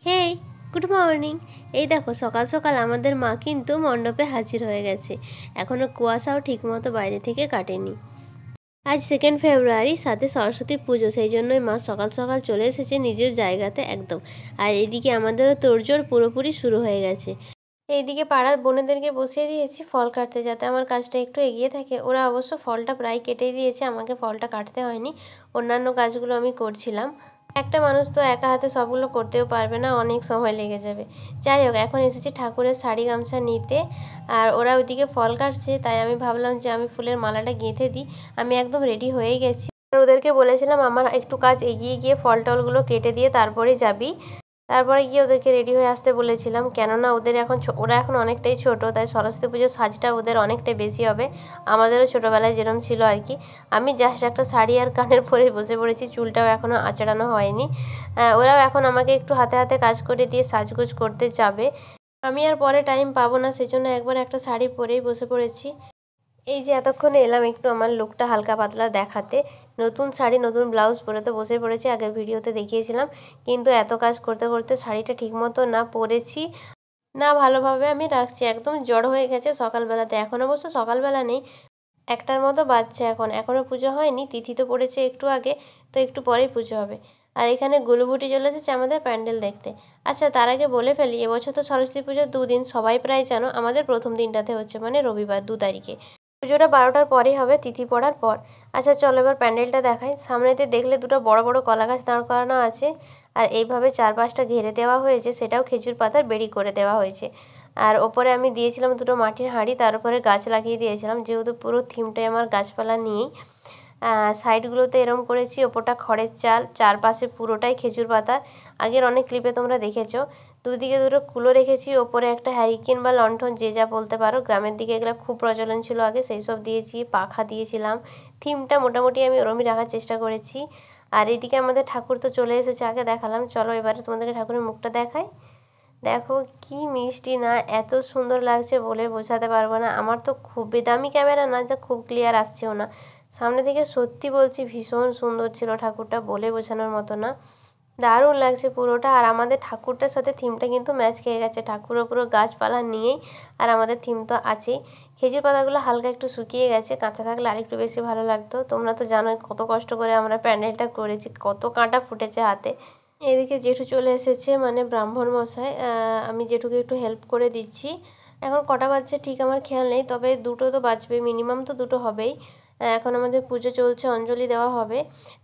হেই, good morning. এই দেখো সকাল সকাল আমাদের মা কিন্তু মণ্ডপে হাজির হয়ে গেছে। এখনো কুয়াশাও ঠিকমতো বাইরে থেকে কাটেনি। আজ 2 ফেব্রুয়ারি, সাথে সরস্বতী পুজো, সেই জন্যই মা সকাল সকাল চলে এসেছে নিজের জায়গাতে একদম। আর এইদিকে আমাদেরও তোড়জোড় পুরোপুরি শুরু হয়ে গেছে। এইদিকে পাড়ার বোনেদেরকে বসিয়ে দিয়েছি ফল কাটতে, যাতে আমার কাজটা একটু এগিয়ে থাকে। ওরা অবশ্য ফলটা প্রায় কেটেই দিয়েছে, আমাকে ফলটা কাটতে হয়নি। অন্যান্য কাজগুলো আমি করছিলাম। একটা মানুষ তো একা হাতে সবগুলো করতেও পারবে না, অনেক সময় লেগে যাবে। যাই হোক, এখন এসেছি ঠাকুরের শাড়ি গামছা নিতে। আর ওরা ওইদিকে ফল কাটছে, তাই আমি ভাবলাম যে আমি ফুলের মালাটা গেঁথে দিই। আমি একদম রেডি হয়ে গেছি। আর ওদেরকে বলেছিলাম আমার একটু কাজ এগিয়ে গিয়ে ফল টলগুলো কেটে দিয়ে তারপরে যাবি। তারপরে গিয়ে ওদেরকে রেডি হয়ে আসতে বলেছিলাম, কেননা ওরা এখন অনেকটাই ছোট, তাই সরস্বতী পুজোর সাজটা ওদের অনেকটাই বেশি হবে। আমাদেরও ছোটোবেলায় যেরকম ছিল আর কি। আমি জাস্ট একটা শাড়ি আর কানের পরে বসে পড়েছি, চুলটাও এখনও আঁচড়ানো হয়নি। ওরাও এখন আমাকে একটু হাতে হাতে কাজ করে দিয়ে সাজগোজ করতে যাবে। আমি আর পরে টাইম পাবো না, সেজন্য একবার একটা শাড়ি পরেই বসে পড়েছি। এই যে এতক্ষণে এলাম একটু আমার লুকটা হালকা পাতলা দেখাতে। নতুন শাড়ি নতুন ব্লাউজ পরে তো বসে পড়েছি, আগের ভিডিওতে দেখিয়েছিলাম। কিন্তু এত কাজ করতে করতে শাড়িটা ঠিকমতো না পরেছি, না ভালোভাবে আমি রাখছি, একদম জড় হয়ে গেছে সকালবেলাতে। এখন অবশ্য সকালবেলা নেই, 1টার মতো বাজছে এখনও পুজো হয়নি। তিথি তো পড়েছে একটু আগে, তো একটু পরেই পুজো হবে। আর এখানে গুলুবুটি চলে এসেছে আমাদের প্যান্ডেল দেখতে। আচ্ছা, তার আগে বলে ফেলি, এবছর তো সরস্বতী পুজোর 2 দিন, সবাই প্রায় জানো। আমাদের প্রথম দিনটাতে হচ্ছে, মানে রবিবার 2 তারিখে। পুজোটা 12টার পরেই হবে, তিথি পড়ার পর। আচ্ছা চলো এবার প্যান্ডেলটা দেখাই। সামনেতে দেখলে দুটো বড় বড় কলা গাছ দাঁড় করানো আছে। আর এইভাবে চারপাশটা ঘিরে দেওয়া হয়েছে, সেটাও খেজুর পাতার বেড়ি করে দেওয়া হয়েছে। আর ওপরে আমি দিয়েছিলাম দুটো মাটির হাঁড়ি, তার উপরে গাছ লাগিয়ে দিয়েছিলাম, যেহেতু পুরো থিমটাই আমার গাছপালা নিয়েই। সাইডগুলোতে এরম করেছি, ওপরটা খড়ের চাল, চারপাশে পুরোটাই খেজুর পাতা। আগের অনেক ক্লিপে তোমরা দেখেছো। দুদিকে দুটো কুলো রেখেছি, ওপরে একটা হ্যারিকেন বা লণ্ঠন, যে যা বলতে পারো। গ্রামের দিকে এগুলো খুব প্রচলন ছিল আগে, সেই সব দিয়েছি। পাখা দিয়েছিলাম। থিমটা মোটামুটি আমি ওরমই রাখার চেষ্টা করেছি। আর এইদিকে আমাদের ঠাকুর তো চলে এসেছে, আগে দেখালাম। চলো এবারে তোমাদেরকে ঠাকুরের মুখটা দেখাই। দেখো কি মিষ্টি না, এত সুন্দর লাগছে বলে বোঝাতে পারবো না। আমার তো খুবই দামি ক্যামেরা না, যা খুব ক্লিয়ার আসছেও না। সামনে থেকে সত্যি বলছি ভীষণ সুন্দর ছিল ঠাকুরটা, বলে বোঝানোর মতো না। দারুণ লাগছে পুরোটা। আর আমাদের ঠাকুরটার সাথে থিমটা কিন্তু ম্যাচ খেয়ে গেছে, ঠাকুরও পুরো গাছপালা নিয়েই। আর আমাদের থিম তো আছেই। খেজুর পাতাগুলো হালকা একটু শুকিয়ে গেছে, কাঁচা থাকলে আরেকটু বেশি ভালো লাগতো। তোমরা তো জানোই কত কষ্ট করে আমরা প্যান্ডেলটা করেছি, কত কাঁটা ফুটেছে হাতে। এদিকে জেঠু চলে এসেছে, মানে ব্রাহ্মণ মশাই। আমি জেঠুকে একটু হেল্প করে দিচ্ছি। এখন কটা বাজছে ঠিক আমার খেয়াল নেই, তবে 2টো তো বাজবে, মিনিমাম তো 2টো হবেই। এখন আমাদের পুজো চলছে, অঞ্জলি দেওয়া হবে।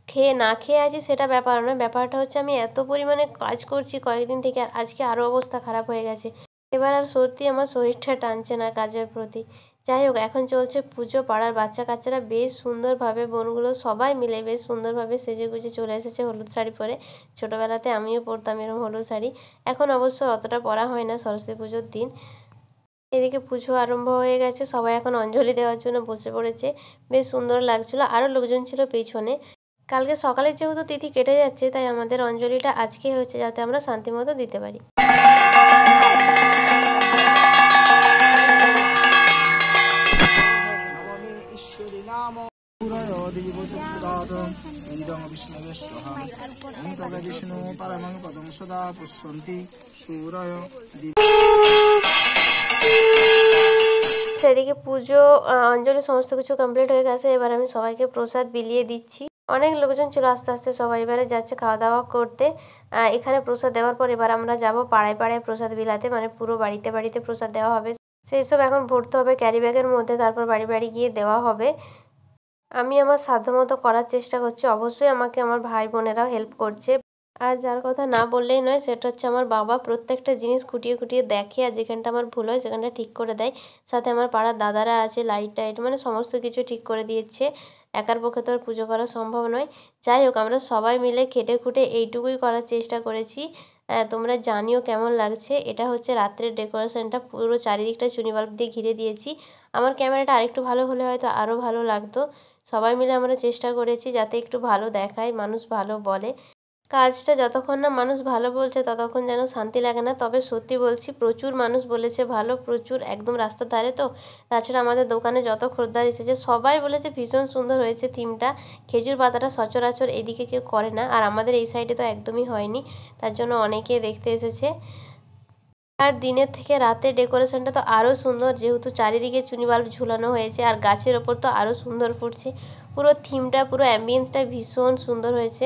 খেয়ে না খেয়ে আছি সেটা ব্যাপার নয়, ব্যাপারটা হচ্ছে আমি এত পরিমাণে কাজ করছি কয়েকদিন থেকে, আর আজকে আরও অবস্থা খারাপ হয়ে গেছে। এবার আর সত্যি আমার শরীরটা টানছে না কাজের প্রতি। যাই হোক, এখন চলছে পুজো। পাড়ার বাচ্চা কাচ্চারা বেশ সুন্দরভাবে, বোনগুলো সবাই মিলে বেশ সুন্দরভাবে সেজে গুজে চলে এসেছে হলুদ শাড়ি পরে। ছোটোবেলাতে আমিও পরতাম এরকম হলুদ শাড়ি। এখন অবশ্য অতটা পরা হয় না সরস্বতী পুজোর দিন। এদিকে পুজো আরম্ভ হয়ে গেছে, সবাই এখন অঞ্জলি দেওয়ার জন্য বসে পড়েছে। বেশ সুন্দর লাগছিল, আরও লোকজন ছিল পেছনে। কালকে সকালে যেহেতু তিথি কেটে যাচ্ছে, তাই আমাদের অঞ্জলিটা আজকে হচ্ছে, যাতে আমরা শান্তিমতো দিতে পারি। সেদিকে পুজো অঞ্জলি সমস্ত কিছু কমপ্লিট হয়ে গেছে। এবার আমি সবাইকে প্রসাদ বিলিয়ে দিচ্ছি। অনেক লোকজন ছিল, আস্তে আস্তে সবাই এবারে যাচ্ছে খাওয়া দাওয়া করতে। এখানে প্রসাদ দেওয়ার পর এবার আমরা যাব পাড়ায় পাড়ায় প্রসাদ বিলাতে, মানে পুরো বাড়িতে বাড়িতে প্রসাদ দেওয়া হবে। সেই সব এখন ভরতে হবে ক্যারি ব্যাগের মধ্যে, তারপর বাড়ি বাড়ি গিয়ে দেওয়া হবে। আমি আমার সাধ্যমতো করার চেষ্টা করছি, অবশ্যই আমাকে আমার ভাই বোনেরাও হেল্প করছে। আর যার কথা না বললেই নয়, সেটা হচ্ছে আমার বাবা। প্রত্যেকটা জিনিস খুঁটিয়ে খুঁটিয়ে দেখে, আর যেখানটা আমার ভুল হয় সেখানটা ঠিক করে দেয়। সাথে আমার পাড়ার দাদারা আছে, লাইট টাইট মানে সমস্ত কিছু ঠিক করে দিয়েছে। একার পক্ষে তো আর পুজো করা সম্ভব নয়। যাই হোক, আমরা সবাই মিলে খেটে খুঁটে এইটুকুই করার চেষ্টা করেছি। তোমরা জানিও কেমন লাগছে। এটা হচ্ছে রাত্রের ডেকোরেশনটা, পুরো চারিদিকটা চুনি বাল্ব দিয়ে ঘিরে দিয়েছি। আমার ক্যামেরাটা আরেকটু ভালো হলে হয়তো আরও ভালো লাগতো। সবাই মিলে আমরা চেষ্টা করেছি যাতে একটু ভালো দেখায়, মানুষ ভালো বলে। কাজটা যতক্ষণ না মানুষ ভালো বলছে ততক্ষণ যেন শান্তি লাগে না। তবে সত্যি বলছি, প্রচুর মানুষ বলেছে ভালো, প্রচুর, একদম রাস্তার ধারে তো। তাছাড়া আমাদের দোকানে যত খরিদ্দার এসেছে সবাই বলেছে ভীষণ সুন্দর হয়েছে থিমটা। খেজুর পাতাটা সচরাচর এদিকে কেউ করে না, আর আমাদের এই সাইডে তো একদমই হয়নি, তার জন্য অনেকে দেখতে এসেছে। আর দিনের থেকে রাতের ডেকোরেশনটা তো আরও সুন্দর, যেহেতু চারিদিকে চুনি বাল্ব ঝুলানো হয়েছে আর গাছের ওপর তো আরও সুন্দর ফুটছে। পুরো থিমটা, পুরো অ্যাম্বিয়েন্সটা ভীষণ সুন্দর হয়েছে।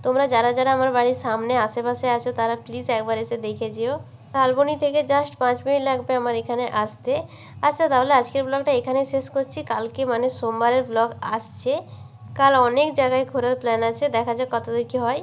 তোমরা যারা যারা আমার বাড়ির সামনে আশেপাশে আছো তারা প্লিজ একবার এসে দেখে যেও। শালবনি থেকে জাস্ট 5 মিনিট লাগবে আমার এখানে আসতে। আচ্ছা, তাহলে আজকের ব্লগটা এখানেই শেষ করছি। কালকে মানে সোমবারের ব্লগ আসছে। কাল অনেক জায়গায় ঘোরার প্ল্যান আছে, দেখা যাক কতদূর কী হয়।